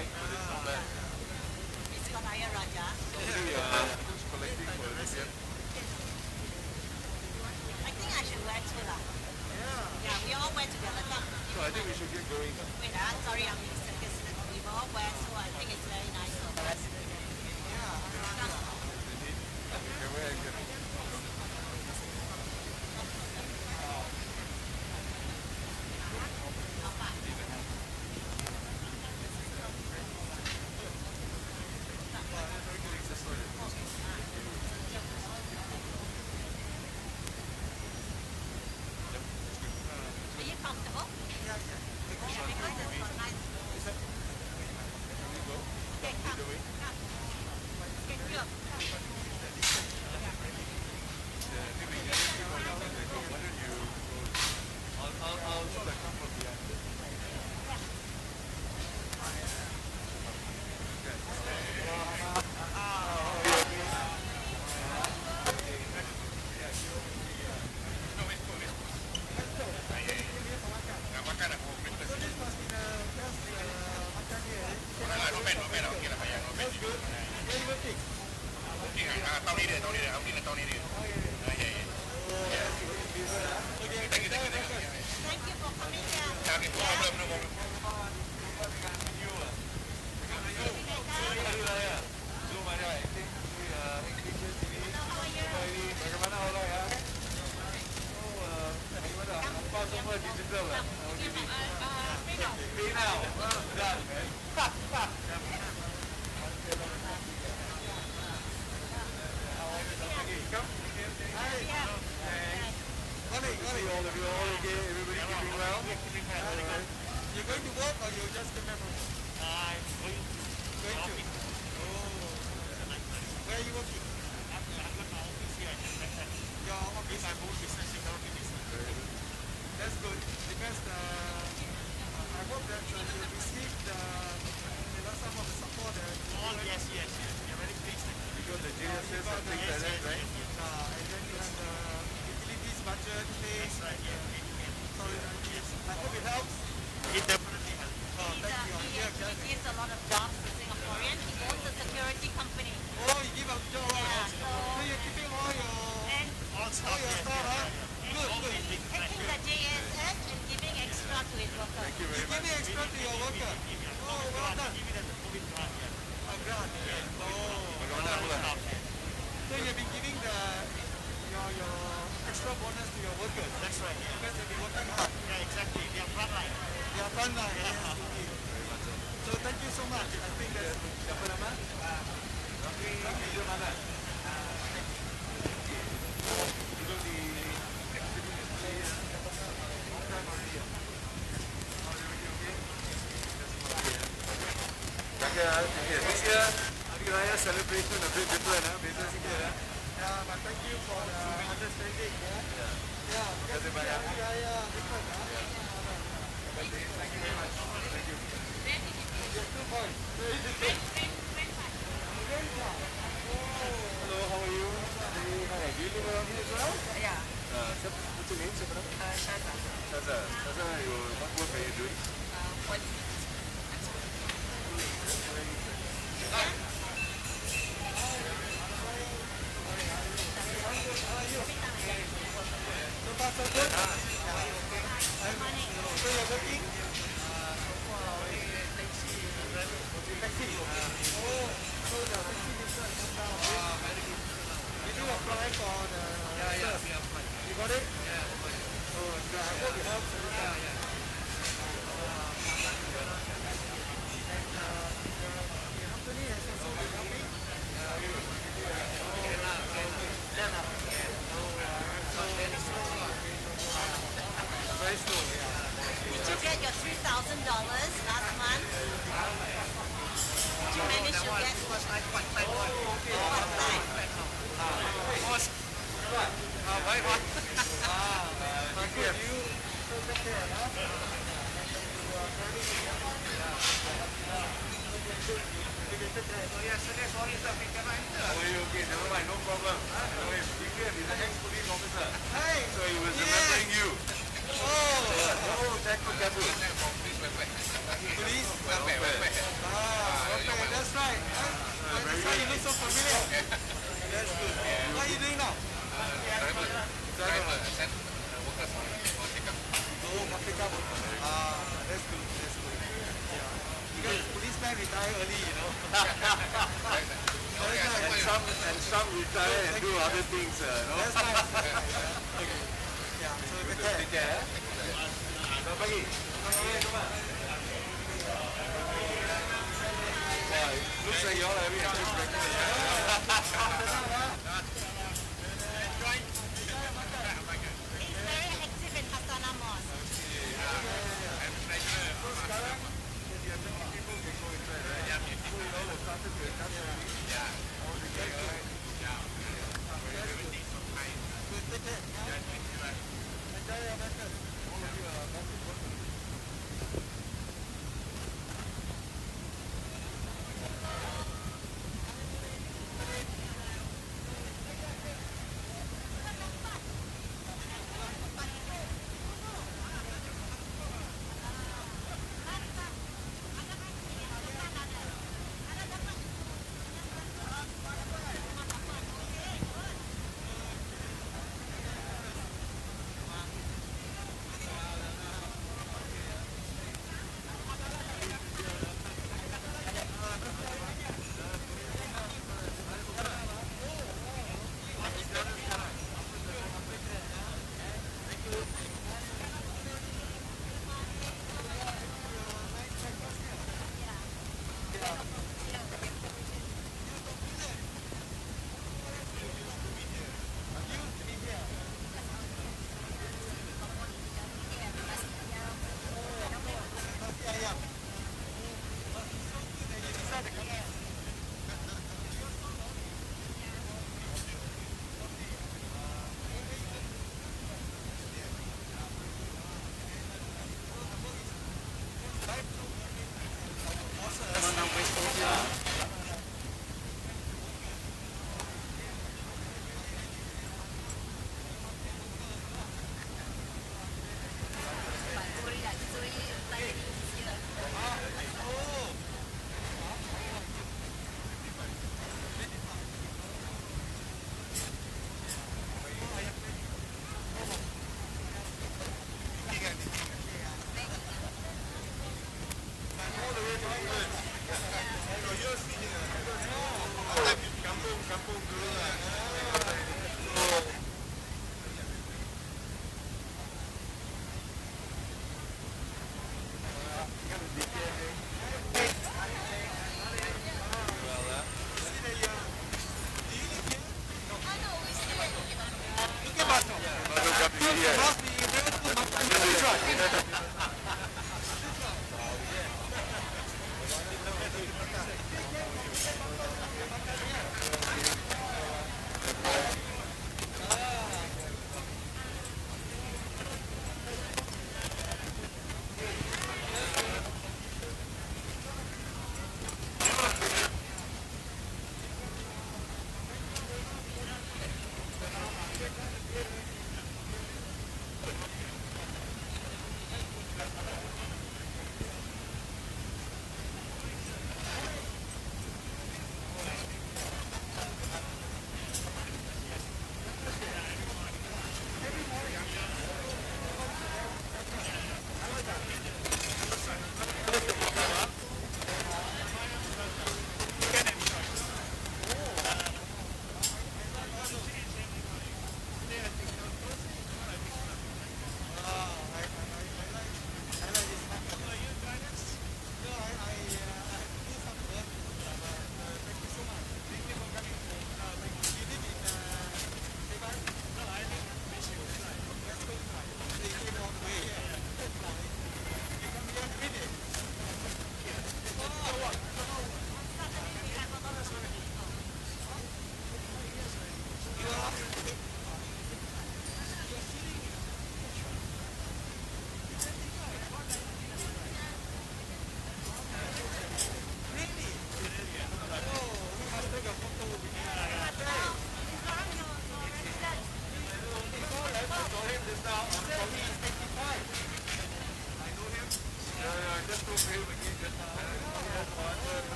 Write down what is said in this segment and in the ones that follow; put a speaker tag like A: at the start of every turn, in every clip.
A: fine, but it's not bad.
B: It's got Ayah Raja.
A: Somebody who's collecting for DPM.
B: I think I should wear too lah. Yeah, we all wear together. Come.
A: So I think we should get going.
B: Wait, sorry, I'm Mr. President. We all wear, so I think it's very nice of us.
A: Can wear again.
B: Are you comfortable? Yeah, because it's so nice. Okay, come. Come. Okay, look.
A: I'll sort of come from behind.
B: Thank you for coming here.
C: You're going to work or you just come back from work? I'm going to. Oh. Where are you working? I've got my office here. Your office? My own business, security business. That's good because I hope that you received some of the support. Yes. We are very pleased.
A: Because the GSS and things like that, right?
C: And then you have the utilities budget things. That's right, so I hope it helps. It definitely helps.
B: He gives a lot of jobs to Singaporeans. He owns a security company.
C: Oh, you give a job.
B: Yeah,
C: So you're keeping all your stuff, huh? Good.
B: Taking the JSS and giving extra to his workers.
A: Thank you very much.
C: Giving extra to your worker. Oh, well done. A grant. So you've been giving your extra bonus to your workers. That's right. Because they've been working hard. Yeah, exactly. They are frontline. They are frontline. Yes, indeed. So thank you so much. I think that's siapa nama? Video mana?
A: Itu di this year, Hari Raya celebration a bit different, beza sikit.
C: Yeah, but thank you for the understanding. Yeah, because
A: Terima kasih banyak.
C: Hari Raya different.
A: Thank you very much. Thank you.
C: Your 2 boys.
A: Hello, how are you? Hi, do you live around here as well?
B: Yeah.
A: What's your name, siapa nama?
B: Shaza.
A: Shaza, what work are you doing?
C: So far so good? So you're working? Taxi. Oh, so the taxi business comes down. Did you apply for the cert? You got it? Yeah. Oh, I hope it helps. The company has also been helping. Very slow, yeah.
B: Did you get your $3,000 last month? Did you manage to get? What time?
C: Yesterday, sorry, sir, we cannot enter.
A: Okay, never mind, no problem. DPM is an ex-police officer.
C: Hey!
A: So he was remembering you.
C: Oh!
A: Oh, thank you, Captain.
C: Police?
A: Welfare.
C: so familiar. That's good. What are you doing now?
A: Driver. Send workers for pickup.
C: Oh, for pickup. That's good. That's good. Yeah. Because policemen retire early, you know.
A: And some retire and do other things.
C: That's nice. Okay. Yeah. So take care.
A: Selamat pagi. Looks like you all having a good breakfast.
B: It's very active in Astana Mosque.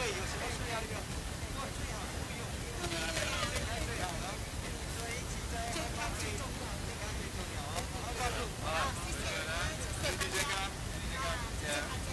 C: 有什么事要做最好不用，最好了，所以一起在健康最重要，健康最重要啊！好，关注啊！谢谢，身体健康，身体健康，谢谢大家。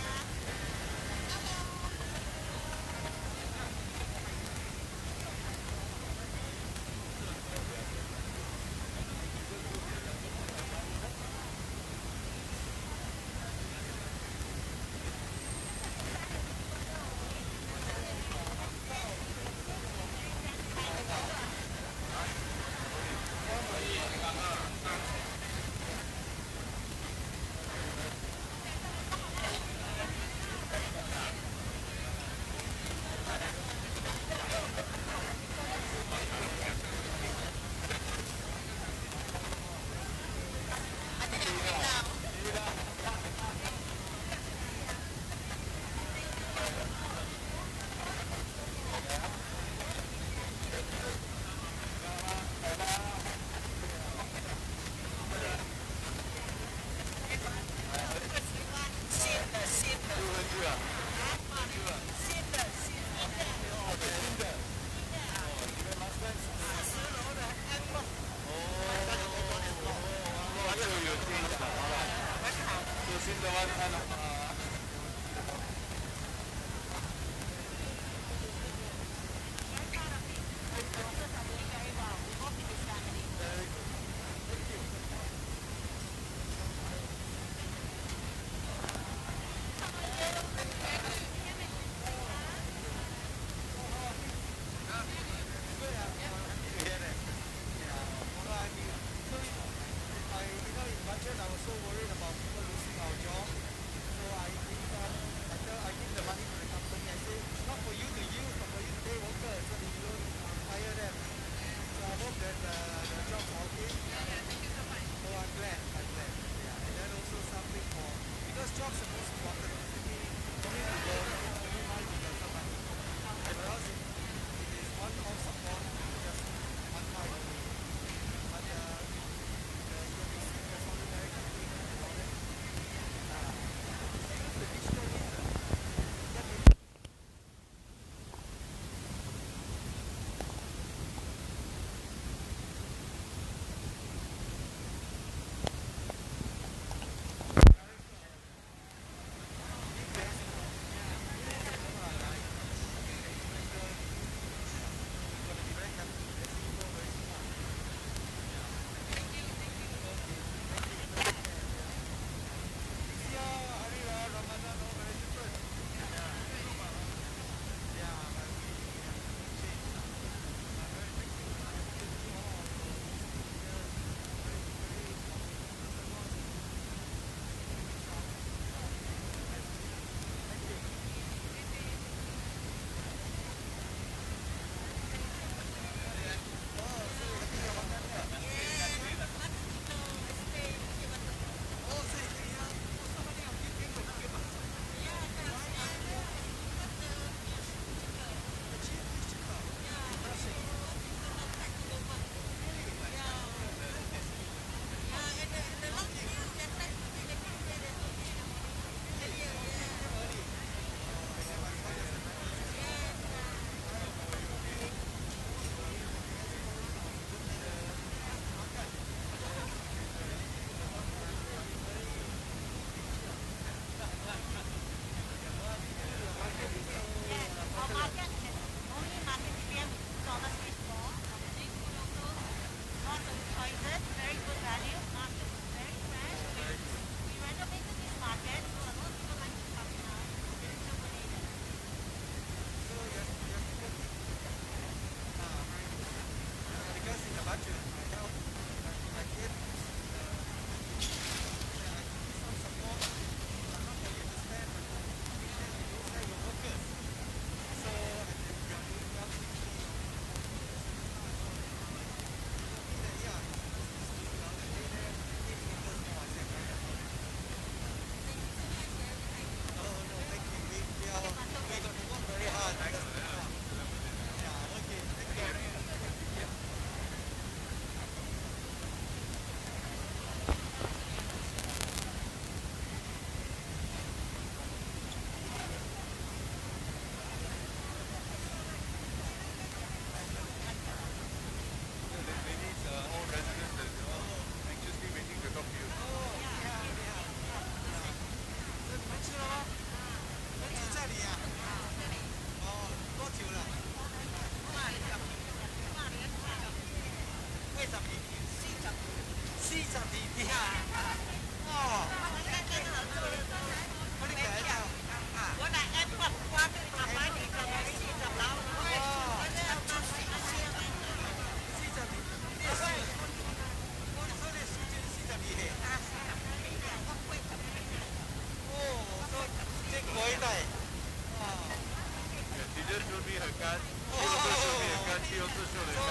A: 力很干，一个对手力很干，气又自秀了一下。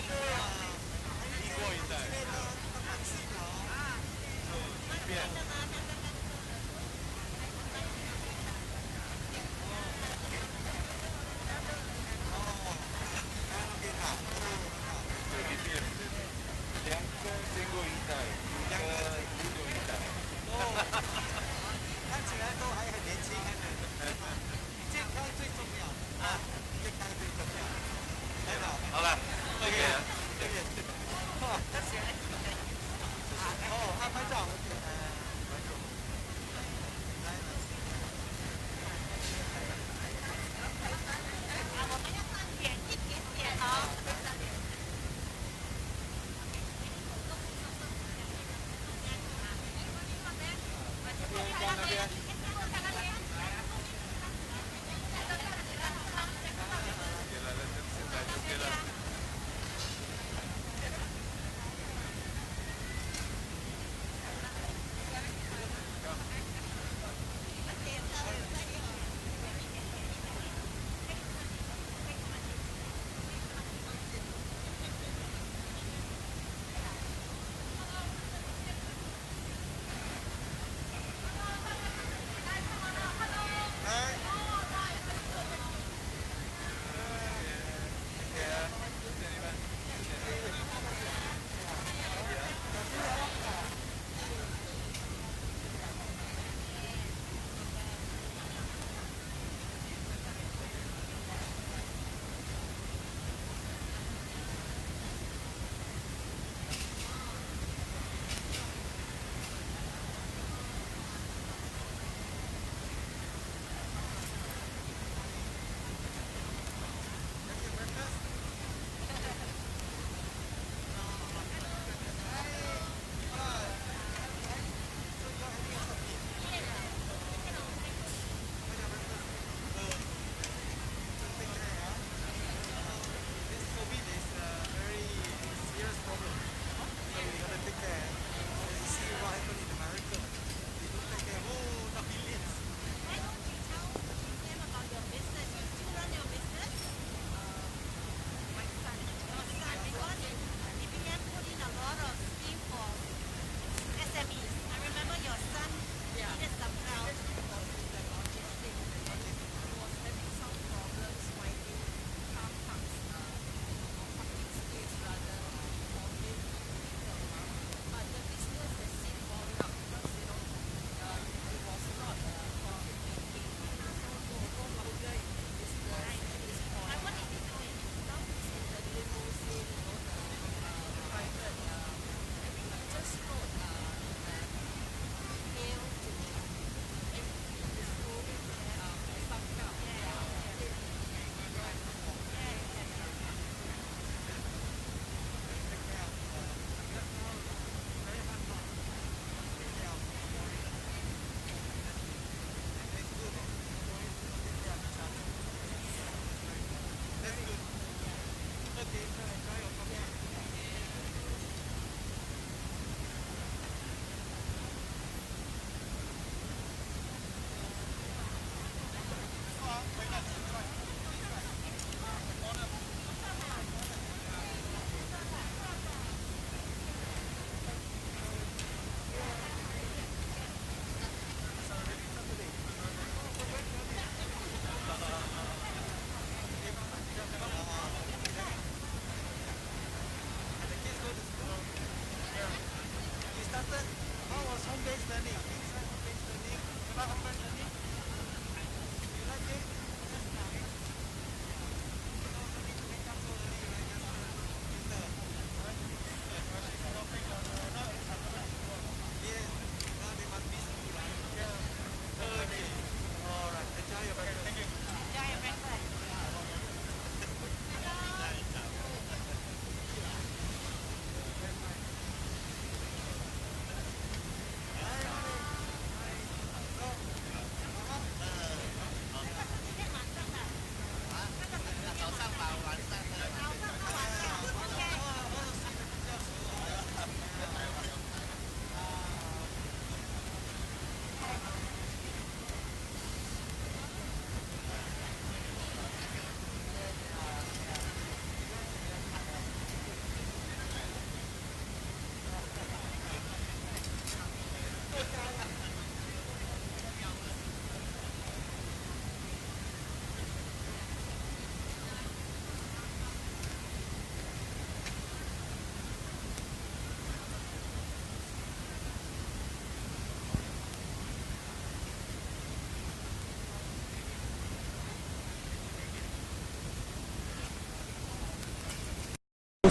C: 对啊，
A: 一过一代。一变。对 DPM，两个经过一代，一个经过一代。
C: 看起来都还很年轻，健康最重要啊，健康最重要。很好，
A: 好了，这个。
C: 哦，他拍照，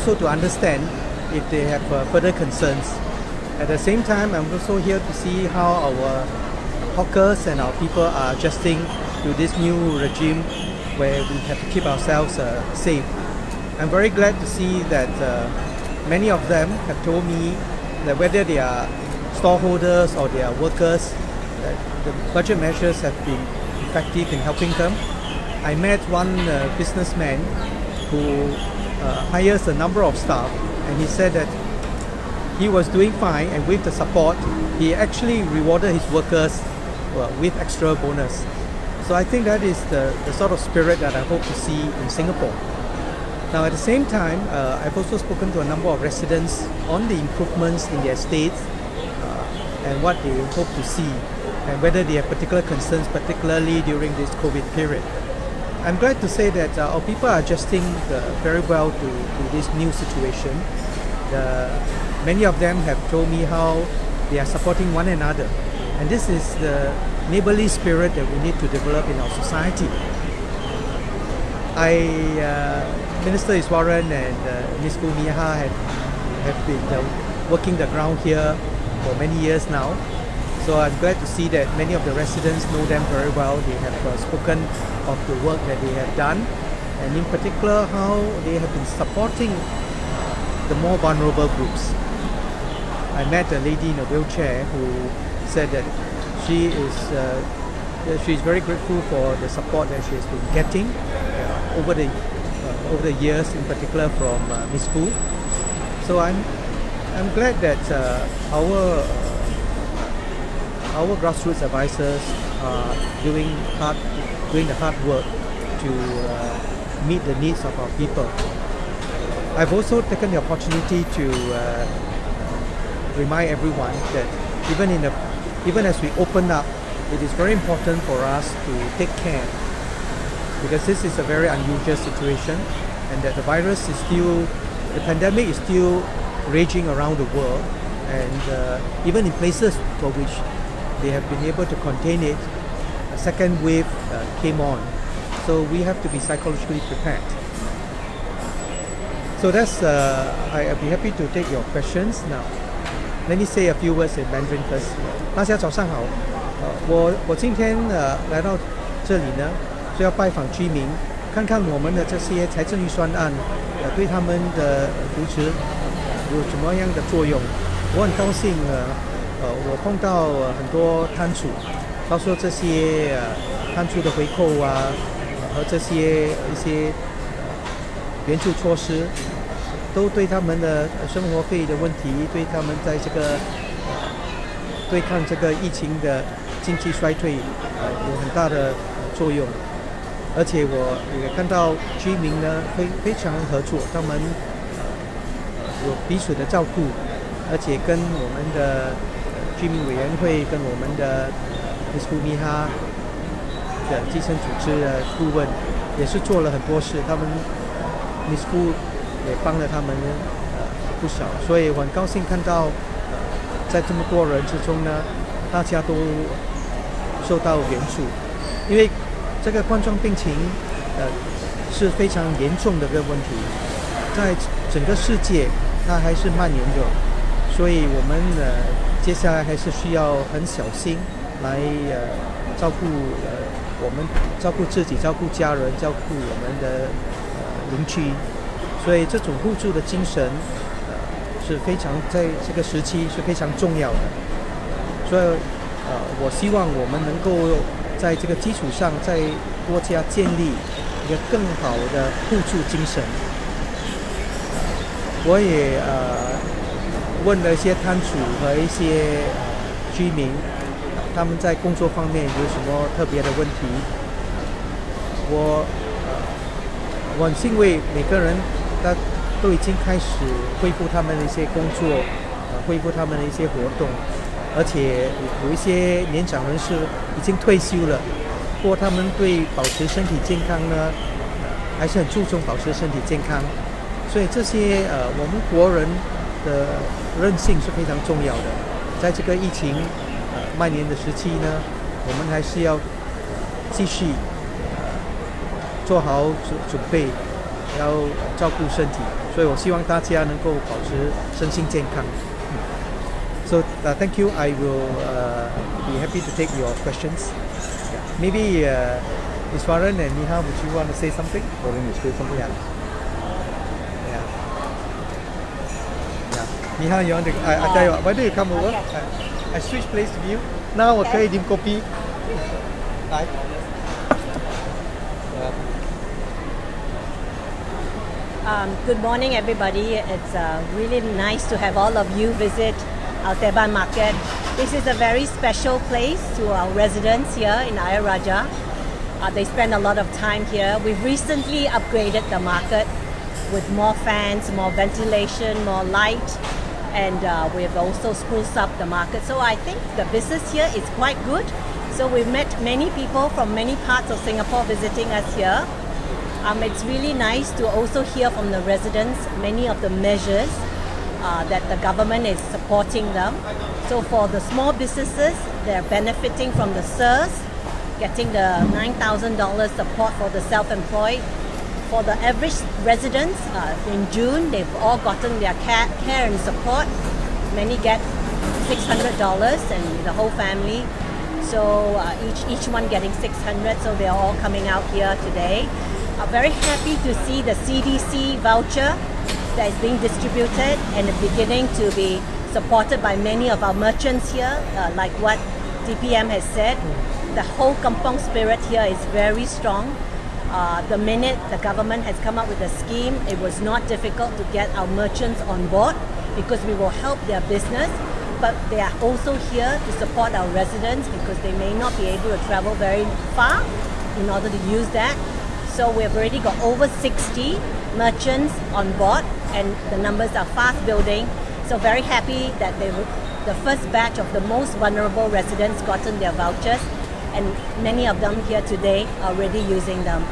D: also to understand if they have further concerns. At the same time, I'm also here to see how our hawkers and our people are adjusting to this new regime where we have to keep ourselves safe. I'm very glad to see that many of them have told me that whether they are storeholders or they are workers, that the budget measures have been effective in helping them. I met one businessman who hires a number of staff, and he said that he was doing fine, and with the support, he actually rewarded his workers with extra bonus. So I think that is the sort of spirit that I hope to see in Singapore. Now at the same time, I've also spoken to a number of residents on the improvements in their estates and what they hope to see and whether they have particular concerns, particularly during this COVID period. I'm glad to say that our people are adjusting very well to this new situation. Many of them have told me how they are supporting one another, and this is the neighborly spirit that we need to develop in our society. Minister Iswaran and Ms. Foo Mee Har have been working the ground here for many years now. So I'm glad to see that many of the residents know them very well. They have spoken of the work that they have done, and in particular how they have been supporting the more vulnerable groups. I met a lady in a wheelchair who said that she is very grateful for the support that she has been getting over the years, in particular from Ms. Foo. So I'm glad that our grassroots advisors are doing the hard work to meet the needs of our people. I've also taken the opportunity to remind everyone that even as we open up, it is very important for us to take care, because this is a very unusual situation, and that the pandemic is still raging around the world, and even in places for which they have been able to contain it, a second wave came on. So we have to be psychologically prepared. So that's, I'll be happy to take your questions now. Let me say a few words in Mandarin first. 大家早上好，我今天来到这里呢，是要拜访居民，看看我们的这些财政预算案对他们的扶持有什么样的作用。我很高兴我碰到很多摊主，包括这些摊主的回扣啊，和这些一些援助措施，都对他们的生活费的问题，对他们在这个对抗这个疫情的经济衰退有很大的作用。而且我也看到居民呢非常合作，他们有彼此的照顾，而且跟我们的居民委员会跟我们的 Ms. Foo Mee Har 的基层组织的顾问也是做了很多事，他们 Ms. Foo 也帮了他们不少，所以我很高兴看到在这么多人之中呢，大家都受到援助，因为这个冠状病情是非常严重的一个问题，在整个世界它还是蔓延着，所以我们接下来还是需要很小心来照顾我们，照顾自己，照顾家人，照顾我们的邻居，所以这种互助的精神是非常在这个时期是非常重要的。所以我希望我们能够在这个基础上再多加建立一个更好的互助精神。我也问了一些摊主和一些居民，他们在工作方面有什么特别的问题。我很欣慰，每个人他都已经开始恢复他们的一些工作，恢复他们的一些活动，而且有一些年长人士已经退休了，不过他们对保持身体健康呢，还是很注重保持身体健康。所以这些我们国人的韧性是非常重要的。在这个疫情蔓延的时期呢，我们还是要继续做好准备，要照顾身体。所所以我希望大家能够保持身心健康。So thank you. I will be happy to take your questions. Maybe Iswaran and Mee Har, would you want to say something?
A: Why don't you say something?
D: Yeah. Mee Har, you want to? I tell you what, why don't you come over? I switch place with you. Now 我可以啉 kopi. 来。
B: Good morning, everybody. It's really nice to have all of you visit our Teban market. This is a very special place to our residents here in Ayer Rajah. They spend a lot of time here. We've recently upgraded the market with more fans, more ventilation, more light, and we've also spruced up the market. So I think the business here is quite good. So we've met many people from many parts of Singapore visiting us here. It's really nice to also hear from the residents many of the measures that the government is supporting them. So for the small businesses, they're benefiting from the SIRS, getting the $9,000 support for the self-employed. For the average residents, in June, they've all gotten their care and support. Many get $600 and the whole family. So each one getting $600, so they're all coming out here today. I'm very happy to see the CDC voucher that is being distributed and beginning to be supported by many of our merchants here, like what DPM has said. The whole kampong spirit here is very strong. The minute the government has come up with a scheme, it was not difficult to get our merchants on board because we will help their business, but they are also here to support our residents because they may not be able to travel very far in order to use that. So we've already got over 60 merchants on board and the numbers are fast building. So very happy that the first batch of the most vulnerable residents gotten their vouchers, and many of them here today are already using them.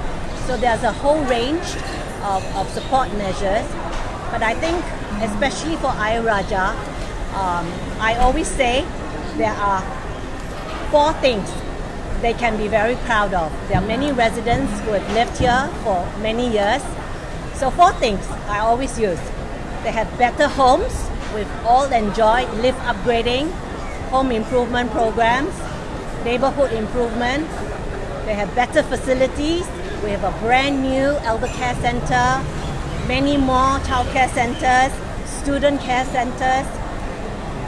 B: So there's a whole range of support measures, but I think especially for Ayer Rajah, I always say there are 4 things they can be very proud of. There are many residents who have lived here for many years. So 4 things I always use. They have better homes. We've all enjoyed lift upgrading, home improvement programs, neighborhood improvement. They have better facilities. We have a brand new elder care center, many more child care centers, student care centers.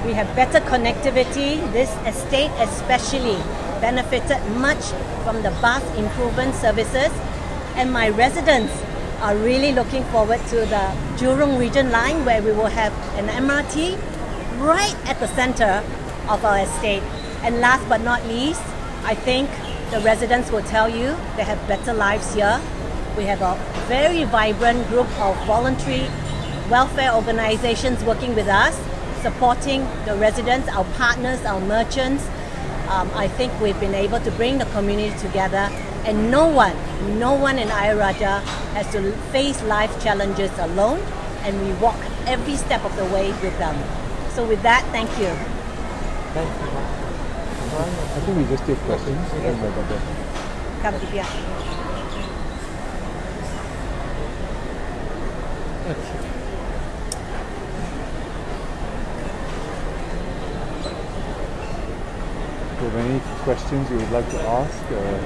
B: We have better connectivity. This estate especially benefited much from the bus improvement services, and my residents are really looking forward to the Jurong Region line where we will have an MRT right at the center of our estate. And last but not least, I think the residents will tell you they have better lives here. We have a very vibrant group of voluntary welfare organizations working with us, supporting the residents, our partners, our merchants. I think we've been able to bring the community together, and no one in Ayer Rajah has to face life challenges alone, and we walk every step of the way with them. So with that, thank you.
D: Thank you.
A: I think we just take questions.
B: Come, Divya.
A: If you have any questions you would like to ask,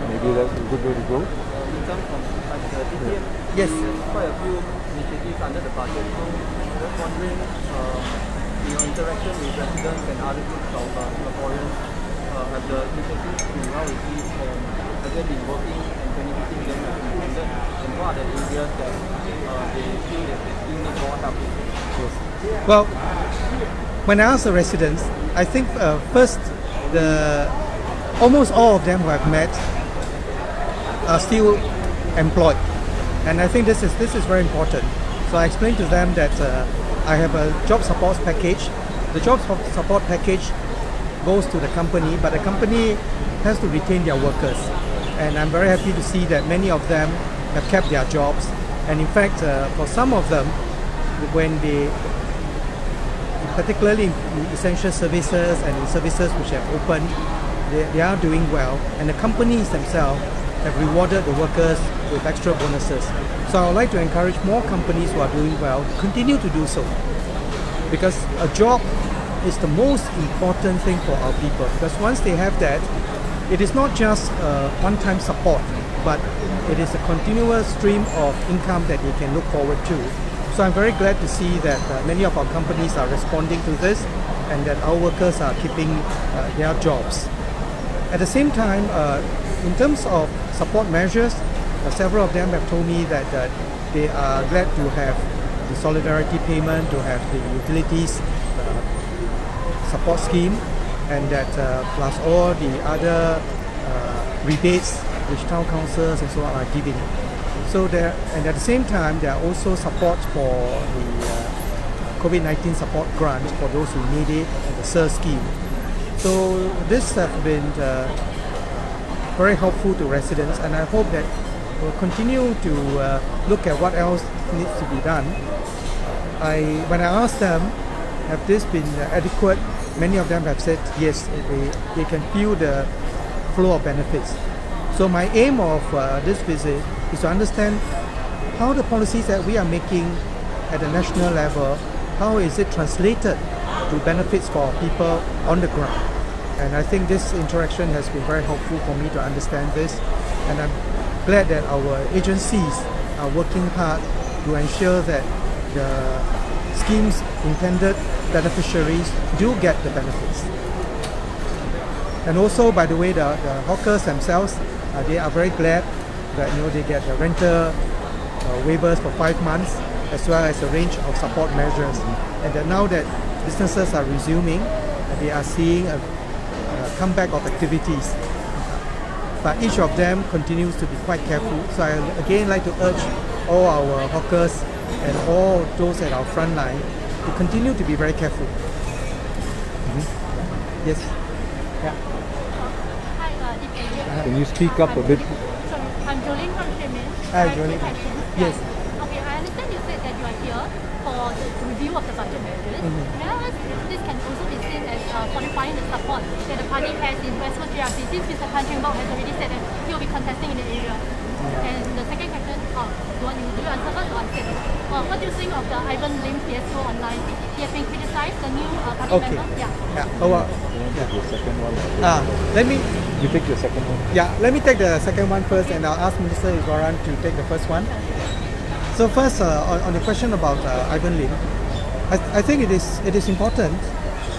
A: maybe that's a good way to go.
E: In terms of DPM,
D: Yes.
E: quite a few initiatives under the budget. So just wondering, your interaction with residents and other groups of Singaporeans, have the initiatives been well received, and have they been working and benefiting them as intended? And what are the areas that they feel that they still need more help with?
D: Well, when I ask the residents, I think first, almost all of them who I've met are still employed, and I think this is very important. So I explained to them that I have a job support package. The job support package goes to the company, but the company has to retain their workers, and I'm very happy to see that many of them have kept their jobs. And in fact, for some of them, when they, particularly in essential services and in services which have opened, they are doing well, and the companies themselves have rewarded the workers with extra bonuses. So I would like to encourage more companies who are doing well to continue to do so, because a job is the most important thing for our people, because once they have that, it is not just one-time support, but it is a continuous stream of income that they can look forward to. So I'm very glad to see that many of our companies are responding to this, and that our workers are keeping their jobs. At the same time, in terms of support measures, several of them have told me that they are glad to have the solidarity payment, to have the utilities support scheme, and that plus all the other rebates which town councils and so on are giving. So there, and at the same time, there are also support for the COVID-19 support grant for those who need it, and the SIR scheme. So this has been very helpful to residents, and I hope that we'll continue to look at what else needs to be done. When I asked them, have this been adequate, many of them have said yes, they can feel the flow of benefits. So my aim of this visit is to understand how the policies that we are making at the national level, how is it translated to benefits for people on the ground. And I think this interaction has been very helpful for me to understand this, and I'm glad that our agencies are working hard to ensure that the scheme's intended beneficiaries do get the benefits. And also, by the way, the hawkers themselves, they are very glad that they get the rental waivers for 5 months, as well as a range of support measures, and that now that businesses are resuming, they are seeing a comeback of activities. But each of them continues to be quite careful. So I again like to urge all our hawkers and all those at our front line to continue to be very careful. Yes. Yeah.
F: Hi, DPM.
A: Can you speak up a bit?
F: Sorry, I'm Jolene from Teban.
D: Hi, Jolene. Yes.
F: Okay, I understand you said that you are here for the review of the budget measures. May I ask if this can also be seen as qualifying the support that the party has in Westwood JRC, since Mr. Tan Cheng Bock has already said that he will be contesting in the area. And the second question, do you answer first or I said? What do you think of the Ivan Lim fiasco online? He has been criticized, the new party member.
D: Yeah. Oh,
A: The second one.
D: let me.
A: You take the second one.
D: Yeah, let me take the second one first, and I'll ask Minister Iswaran to take the first one. So first, on the question about Ivan Lim, I think it is important.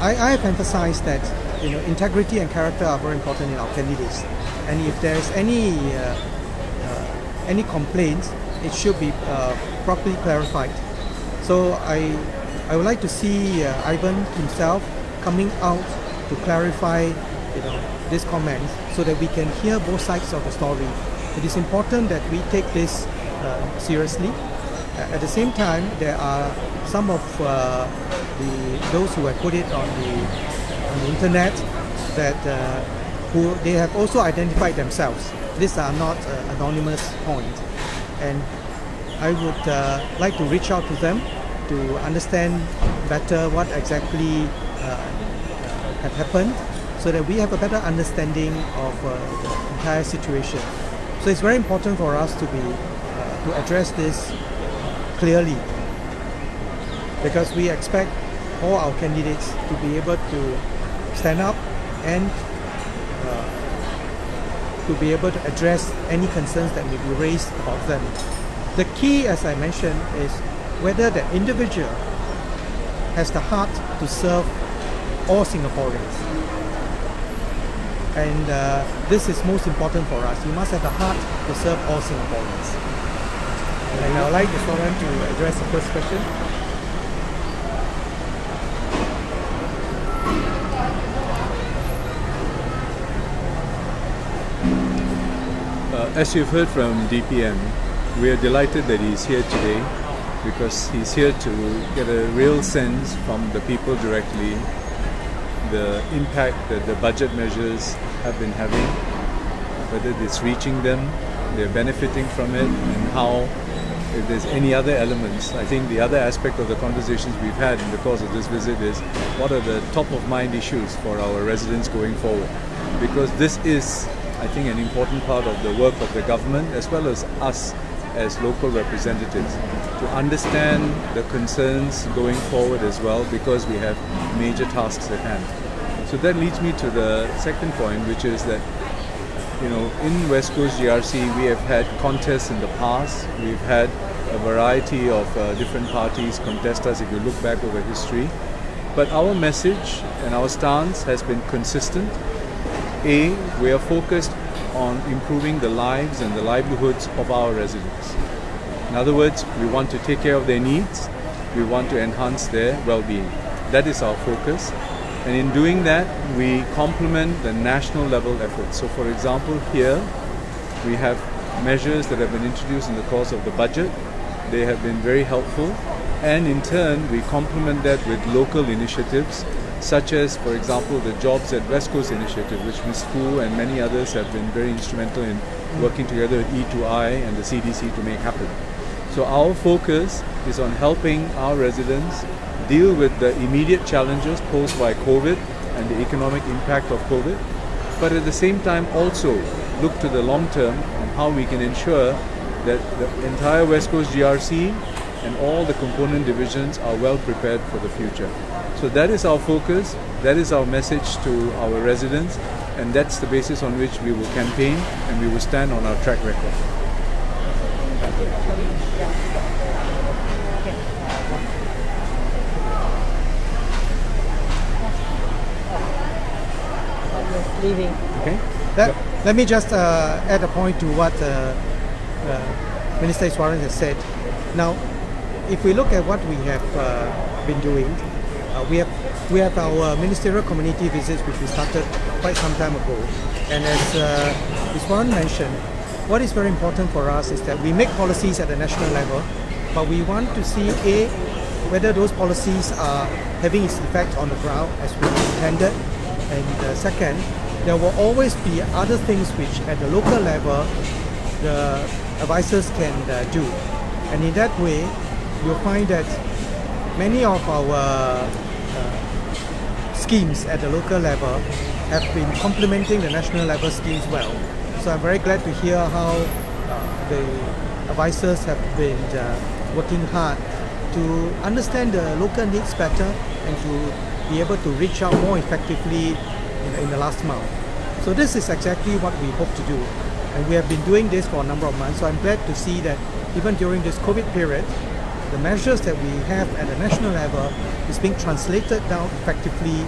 D: I have emphasized that integrity and character are very important in our candidates, and if there is any complaints, it should be properly clarified. So I would like to see Ivan himself coming out to clarify these comments, so that we can hear both sides of the story. It is important that we take this seriously. At the same time, there are some of those who have put it on the internet that who they have also identified themselves. These are not anonymous points, and I would like to reach out to them to understand better what exactly had happened, so that we have a better understanding of the entire situation. So it's very important for us to address this clearly, because we expect all our candidates to be able to stand up and to be able to address any concerns that may be raised about them. The key, as I mentioned, is whether the individual has the heart to serve all Singaporeans. And this is most important for us. You must have the heart to serve all Singaporeans. And I would like Iswaran to address the first question.
A: As you've heard from DPM, we are delighted that he's here today, because he's here to get a real sense from the people directly the impact that the budget measures have been having, whether it's reaching them, they're benefiting from it, and how, if there's any other elements. I think the other aspect of the conversations we've had in the course of this visit is what are the top of mind issues for our residents going forward, because this is, I think, an important part of the work of the government as well as us as local representatives to understand the concerns going forward as well, because we have major tasks at hand. So that leads me to the second point, which is that in West Coast GRC we have had contests in the past. We've had a variety of different parties contest us if you look back over history. But our message and our stance has been consistent. A, we are focused on improving the lives and the livelihoods of our residents. In other words, we want to take care of their needs, we want to enhance their well-being. That is our focus. And in doing that, we complement the national level efforts. So for example, here we have measures that have been introduced in the course of the budget. They have been very helpful. And in turn, we complement that with local initiatives, such as, for example, the Jobs at West Coast initiative, which Ms. Foo and many others have been very instrumental in working together with E2I and the CDC to make happen. So our focus is on helping our residents deal with the immediate challenges posed by COVID and the economic impact of COVID, but at the same time also look to the long term and how we can ensure that the entire West Coast GRC and all the component divisions are well prepared for the future. So that is our focus, that is our message to our residents, and that's the basis on which we will campaign and we will stand on our track record.
B: Leaving.
A: Okay?
D: Let me just add a point to what Minister Iswaran has said. Now, if we look at what we have been doing, we have our ministerial community visits, which we started quite some time ago. And as Iswaran mentioned, what is very important for us is that we make policies at the national level, but we want to see whether those policies are having its effect on the ground as we intended. And second, there will always be other things which at the local level the advisors can do. And in that way, you'll find that many of our schemes at the local level have been complementing the national level schemes well. So I'm very glad to hear how the advisors have been working hard to understand the local needs better and to be able to reach out more effectively in the last month. So this is exactly what we hope to do. And we have been doing this for a number of months. So I'm glad to see that even during this COVID period, the measures that we have at the national level is being translated down effectively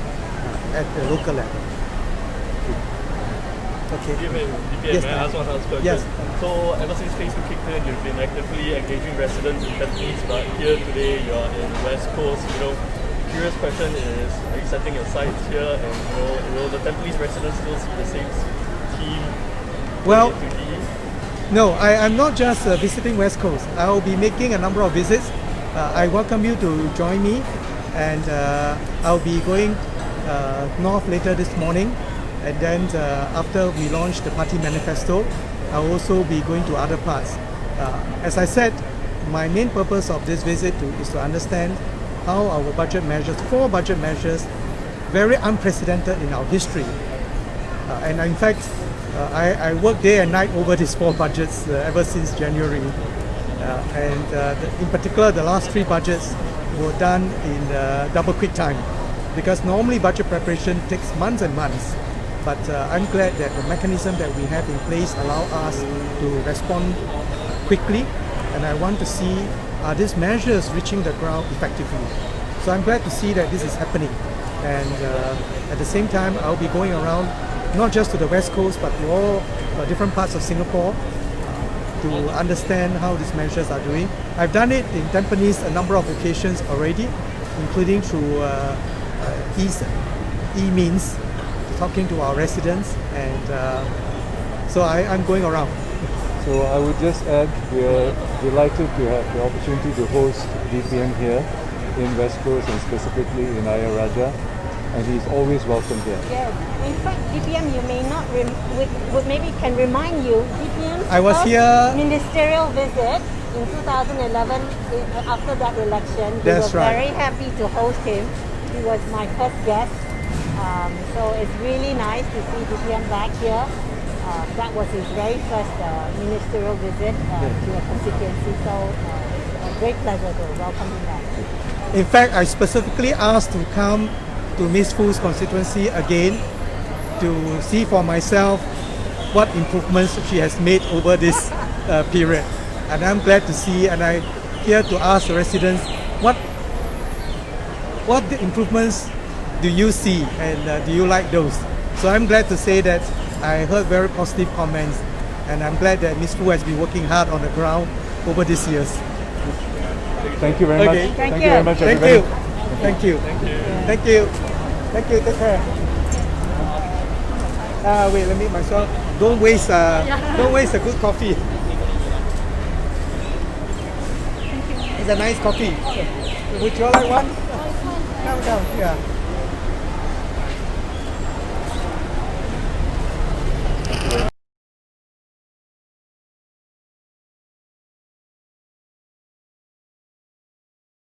D: at the local level. Okay.
E: DPM,
D: Yes,
E: may I ask one last question?
D: Yes.
E: So ever since Facebook kicked in, you've been actively engaging residents in Teban, but here today you're in West Coast. Curious question is, are you setting your sights here, and will the Teban residents still see the same team?
D: Well,
E: to GE?
D: No, I'm not just visiting West Coast. I will be making a number of visits. I welcome you to join me, and I'll be going north later this morning, and then after we launch the party manifesto, I'll also be going to other parts. As I said, my main purpose of this visit is to understand how our budget measures, 4 budget measures, very unprecedented in our history. And in fact, I worked day and night over these 4 budgets ever since January. In particular, the last 3 budgets were done in double quick time, because normally budget preparation takes months and months. But I'm glad that the mechanism that we have in place allow us to respond quickly, and I want to see are these measures reaching the ground effectively. So I'm glad to see that this is happening. And at the same time, I'll be going around not just to the West Coast, but to all different parts of Singapore to understand how these measures are doing. I've done it in Tampines a number of occasions already, including through e-means, talking to our residents, and so I'm going around.
A: So I would just add, we are delighted to have the opportunity to host DPM here in West Coast and specifically in Ayer Rajah, and he's always welcome here.
B: Yes, in fact, DPM, you may not maybe can remind you, DPM's
D: I was
B: first
D: here-
B: ministerial visit in 2011 after that election.
D: That's
B: we were
D: right.
B: very happy to host him. He was my first guest. So it's really nice to see DPM back here. That was his very first ministerial visit to a constituency, so a great pleasure to welcome him back.
D: In fact, I specifically asked to come to Miss Foo's constituency again to see for myself what improvements she has made over this period. And I'm glad to see, and I'm here to ask the residents what the improvements do you see, and do you like those? So I'm glad to say that I heard very positive comments, and I'm glad that Ms. Foo has been working hard on the ground over these years.
A: Thank you very much.
D: Okay.
B: Thank
A: you
B: you.
A: very much,
D: Thank
A: everybody.
D: you. Thank you. Thank you. Thank you. Take care. Wait, let me myself. Don't waste a good coffee. It's a nice coffee. Would you all like one? No, yeah.